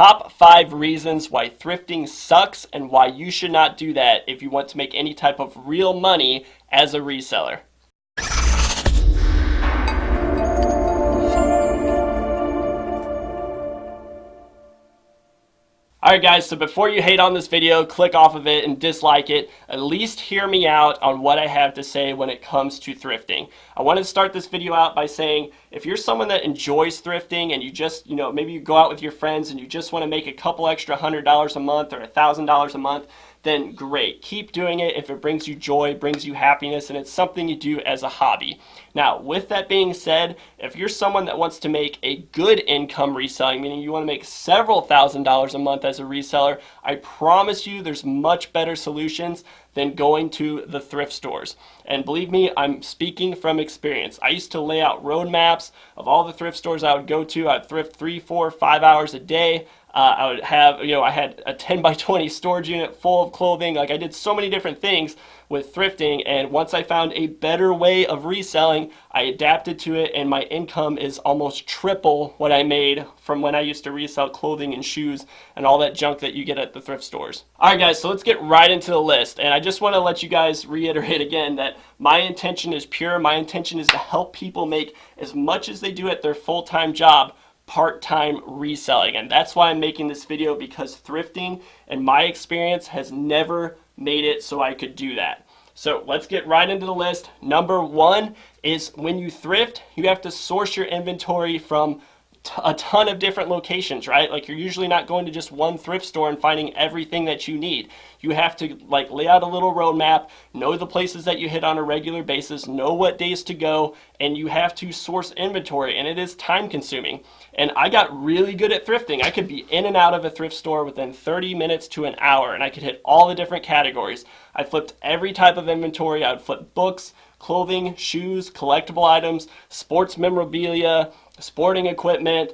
top 5 reasons why thrifting sucks and why you should not do that if you want to make any type of real money as a reseller. Alright guys, so before you hate on this video, click off of it and dislike it, at least hear me out on what I have to say when it comes to thrifting. I want to start this video out by saying, if you're someone that enjoys thrifting and you just, maybe you go out with your friends and you just want to make a couple extra $100 a month or $1,000 a month, then great. Keep doing it if it brings you joy, brings you happiness, and it's something you do as a hobby. Now, with that being said, if you're someone that wants to make a good income reselling, meaning you want to make several $1,000s a month as a reseller, I promise you there's much better solutions than going to the thrift stores. And believe me, I'm speaking from experience. I used to lay out roadmaps of all the thrift stores I would go to. I'd thrift 3, 4, 5 hours a day. I would have, I had a 10 by 20 storage unit full of clothing. Like, I did so many different things with thrifting, and once I found a better way of reselling, I adapted to it, and my income is almost triple what I made from when I used to resell clothing and shoes and all that junk that you get at the thrift stores. Alright guys, so let's get right into the list, and I just want to let you guys reiterate again that my intention is pure. My intention is to help people make as much as they do at their full-time job part-time reselling, and that's why I'm making this video, because thrifting, in my experience, has never made it so I could do that. So let's get right into the list. Number 1 is, when you thrift, you have to source your inventory from a ton of different locations, right? Like, you're usually not going to just one thrift store and finding everything that you need. You have to lay out a little roadmap, know the places that you hit on a regular basis, know what days to go, and you have to source inventory, and it is time consuming. And I got really good at thrifting. I could be in and out of a thrift store within 30 minutes to an hour, and I could hit all the different categories. I flipped every type of inventory. I would flip books, clothing, shoes, collectible items, sports memorabilia, sporting equipment,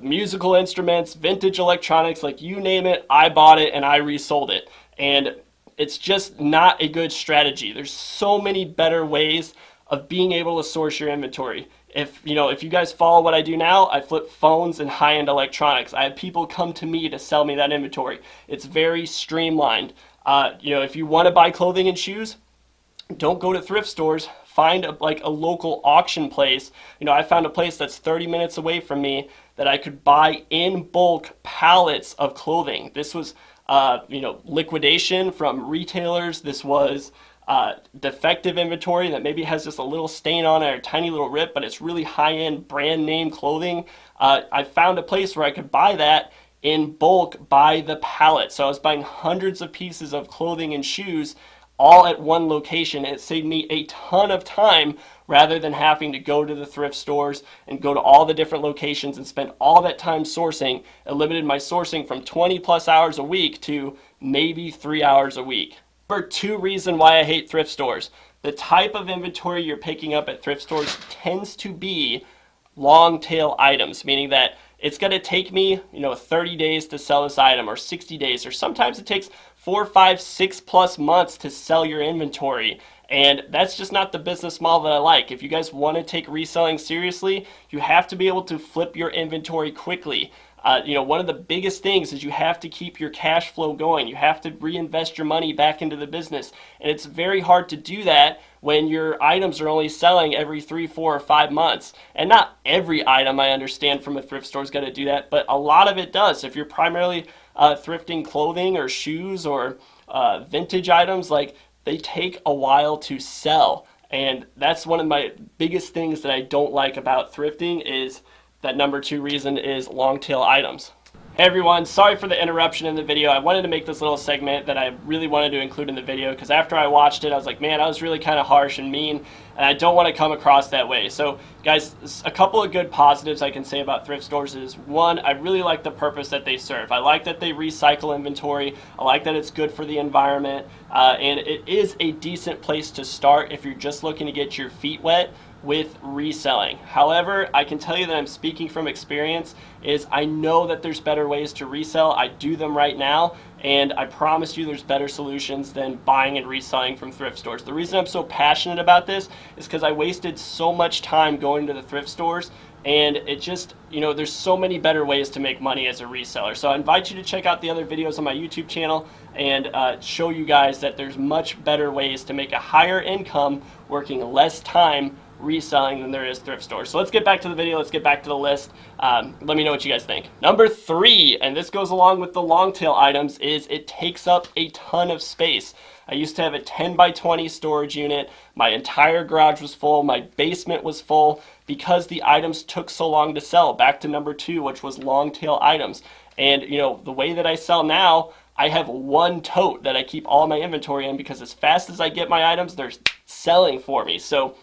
musical instruments, vintage electronics, like you name it, I bought it and I resold it. And it's just not a good strategy. There's so many better ways of being able to source your inventory. If you guys follow what I do now, I flip phones and high-end electronics. I have people come to me to sell me that inventory. It's very streamlined. If you want to buy clothing and shoes, don't go to thrift stores. Find a local auction place. I found a place that's 30 minutes away from me that I could buy in bulk pallets of clothing. This was liquidation from retailers. This was defective inventory that maybe has just a little stain on it or a tiny little rip, but it's really high-end brand name clothing. I found a place where I could buy that in bulk by the pallet. So I was buying hundreds of pieces of clothing and shoes all at one location. It saved me a ton of time rather than having to go to the thrift stores and go to all the different locations and spend all that time sourcing. It limited my sourcing from 20 plus hours a week to maybe 3 hours a week. Number 2 reason why I hate thrift stores: the type of inventory you're picking up at thrift stores tends to be long tail items, meaning that it's going to take me 30 days to sell this item, or 60 days, or sometimes it takes 4, 5, 6 plus months to sell your inventory. And that's just not the business model that I like. If you guys want to take reselling seriously, you have to be able to flip your inventory quickly. One of the biggest things is you have to keep your cash flow going. You have to reinvest your money back into the business. And it's very hard to do that when your items are only selling every 3, 4, or 5 months. And not every item, I understand, from a thrift store is going to do that, but a lot of it does. If you're primarily thrifting clothing or shoes or vintage items, they take a while to sell. And that's one of my biggest things that I don't like about thrifting, is that number 2 reason is long tail items. Hey everyone, sorry for the interruption in the video. I wanted to make this little segment that I really wanted to include in the video, because after I watched it, I was like, man, I was really kind of harsh and mean, and I don't want to come across that way. So guys, a couple of good positives I can say about thrift stores is, 1, I really like the purpose that they serve. I like that they recycle inventory. I like that it's good for the environment, and it is a decent place to start if you're just looking to get your feet wet with reselling. However, I can tell you that I'm speaking from experience, is I know that there's better ways to resell. I do them right now, and I promise you there's better solutions than buying and reselling from thrift stores. The reason I'm so passionate about this is because I wasted so much time going to the thrift stores And it just, there's so many better ways to make money as a reseller. So I invite you to check out the other videos on my YouTube channel and show you guys that there's much better ways to make a higher income working less time reselling than there is thrift stores. So let's get back to the video. Let's get back to the list. Let me know what you guys think. Number 3, and this goes along with the long tail items, is it takes up a ton of space. I used to have a 10 by 20 storage unit. My entire garage was full. My basement was full because the items took so long to sell. Back to number 2, which was long tail items. And the way that I sell now, I have one tote that I keep all my inventory in, because as fast as I get my items, they're selling for me. So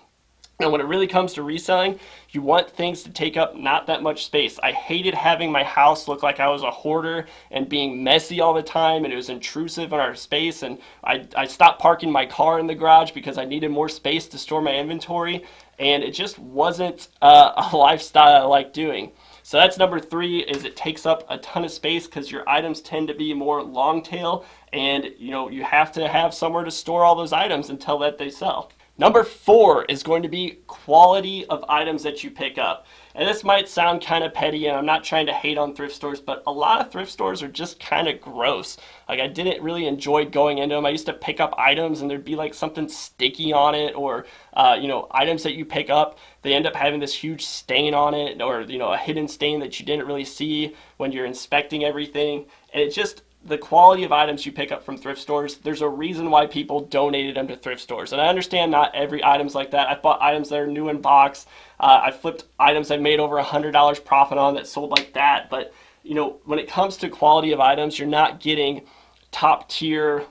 when it really comes to reselling, you want things to take up not that much space. I hated having my house look like I was a hoarder and being messy all the time, and it was intrusive in our space, and I stopped parking my car in the garage because I needed more space to store my inventory, and it just wasn't a lifestyle I like doing. So that's number 3, is it takes up a ton of space because your items tend to be more long tail, and you have to have somewhere to store all those items until that they sell. Number 4 is going to be quality of items that you pick up. And this might sound kind of petty, and I'm not trying to hate on thrift stores, but a lot of thrift stores are just kind of gross. Like, I didn't really enjoy going into them. I used to pick up items and there'd be like something sticky on it, or items that you pick up, they end up having this huge stain on it, or a hidden stain that you didn't really see when you're inspecting everything. And it just, the quality of items you pick up from thrift stores, there's a reason why people donated them to thrift stores. And I understand not every item's like that. I've bought items that are new in box. I flipped items I made over $100 profit on that sold like that. But when it comes to quality of items, you're not getting top tier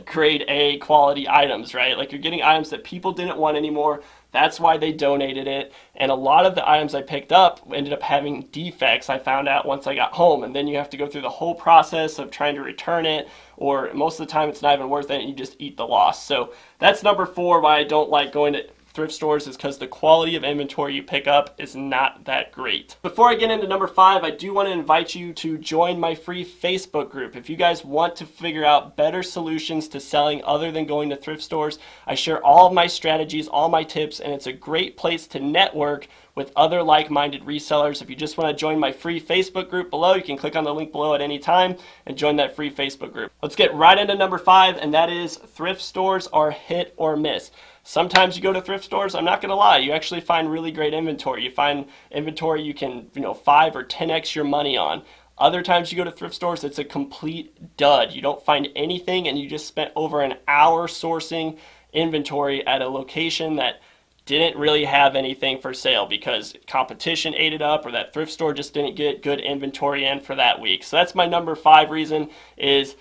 grade A quality items, right? Like, you're getting items that people didn't want anymore. That's why they donated it. And a lot of the items I picked up ended up having defects, I found out once I got home. And then you have to go through the whole process of trying to return it, or most of the time it's not even worth it and you just eat the loss. So that's number 4, why I don't like going to thrift stores, is because the quality of inventory you pick up is not that great. Before I get into number 5, I do want to invite you to join my free Facebook group. If you guys want to figure out better solutions to selling other than going to thrift stores, I share all of my strategies, all my tips, and it's a great place to network with other like-minded resellers. If you just want to join my free Facebook group below, you can click on the link below at any time and join that free Facebook group. Let's get right into number 5, and that is thrift stores are hit or miss. Sometimes you go to thrift stores, I'm not going to lie, you actually find really great inventory. You find inventory you can 5 or 10x your money on. Other times you go to thrift stores, it's a complete dud. You don't find anything, and you just spent over an hour sourcing inventory at a location that didn't really have anything for sale because competition ate it up, or that thrift store just didn't get good inventory in for that week. So that's my number 5 reason, is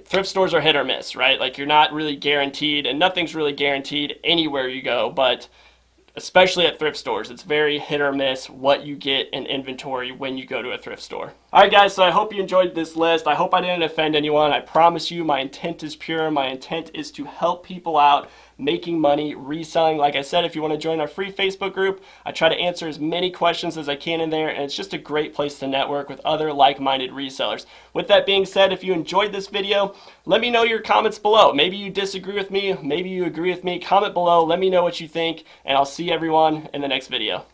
thrift stores are hit or miss, right? Like, you're not really guaranteed, and nothing's really guaranteed anywhere you go, but especially at thrift stores, it's very hit or miss what you get in inventory when you go to a thrift store. Alright guys, so I hope you enjoyed this list. I hope I didn't offend anyone. I promise you my intent is pure. My intent is to help people out making money reselling. Like I said, if you want to join our free Facebook group, I try to answer as many questions as I can in there, and it's just a great place to network with other like-minded resellers. With that being said, if you enjoyed this video, let me know your comments below. Maybe you disagree with me, maybe you agree with me. Comment below, let me know what you think, and I'll see everyone in the next video.